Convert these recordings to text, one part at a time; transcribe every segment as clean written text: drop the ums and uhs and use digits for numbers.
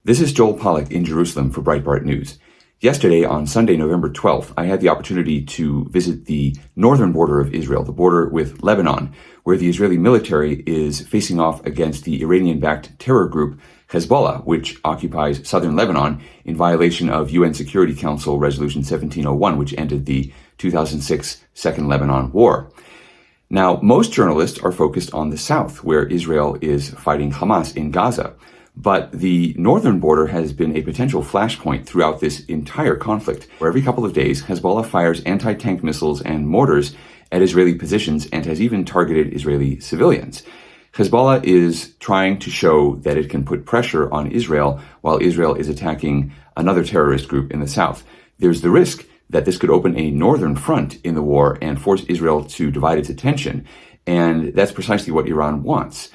This is Joel Pollak in Jerusalem for Breitbart News. Yesterday, on Sunday, November 12th, I had the opportunity to visit the northern border of Israel, the border with Lebanon, where the Israeli military is facing off against the Iranian-backed terror group Hezbollah, which occupies southern Lebanon in violation of UN Security Council Resolution 1701, which ended the 2006 Second Lebanon War. Now, most journalists are focused on the south, where Israel is fighting Hamas in Gaza. But the northern border has been a potential flashpoint throughout this entire conflict, where every couple of days, Hezbollah fires anti-tank missiles and mortars at Israeli positions and has even targeted Israeli civilians. Hezbollah is trying to show that it can put pressure on Israel while Israel is attacking another terrorist group in the south. There's the risk that this could open a northern front in the war and force Israel to divide its attention. And that's precisely what Iran wants.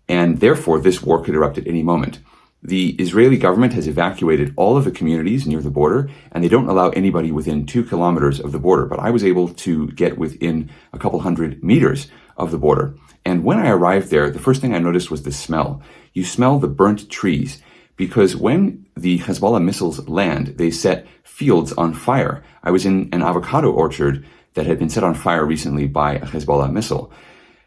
And therefore, this war could erupt at any moment. The Israeli government has evacuated all of the communities near the border, and they don't allow anybody within 2 kilometers of the border. But I was able to get within a couple hundred meters of the border. And when I arrived there, the first thing I noticed was the smell. You smell the burnt trees, because when the Hezbollah missiles land, they set fields on fire. I was in an avocado orchard that had been set on fire recently by a Hezbollah missile.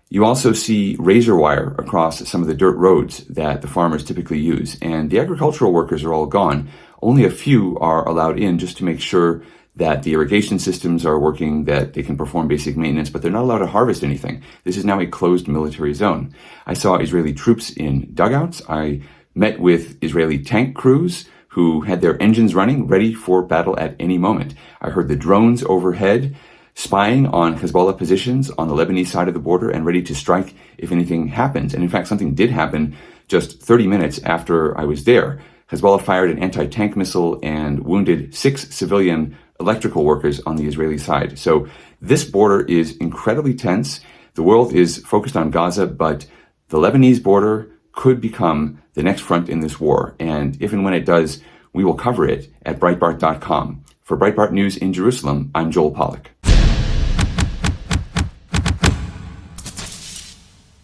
You also see razor wire across some of the dirt roads that the farmers typically use, and the agricultural workers are all gone. Only a few are allowed in just to make sure that the irrigation systems are working, that they can perform basic maintenance, but they're not allowed to harvest anything. This is now a closed military zone. I saw Israeli troops in dugouts. I met with Israeli tank crews who had their engines running, ready for battle at any moment. I heard the drones overhead spying on Hezbollah positions on the Lebanese side of the border and ready to strike if anything happens. And in fact, something did happen just 30 minutes after I was there. Hezbollah fired an anti-tank missile and wounded 6 civilian electrical workers on the Israeli side. So this border is incredibly tense. The world is focused on Gaza, but the Lebanese border could become the next front in this war. And if and when it does, we will cover it at Breitbart.com. For Breitbart News in Jerusalem, I'm Joel Pollak.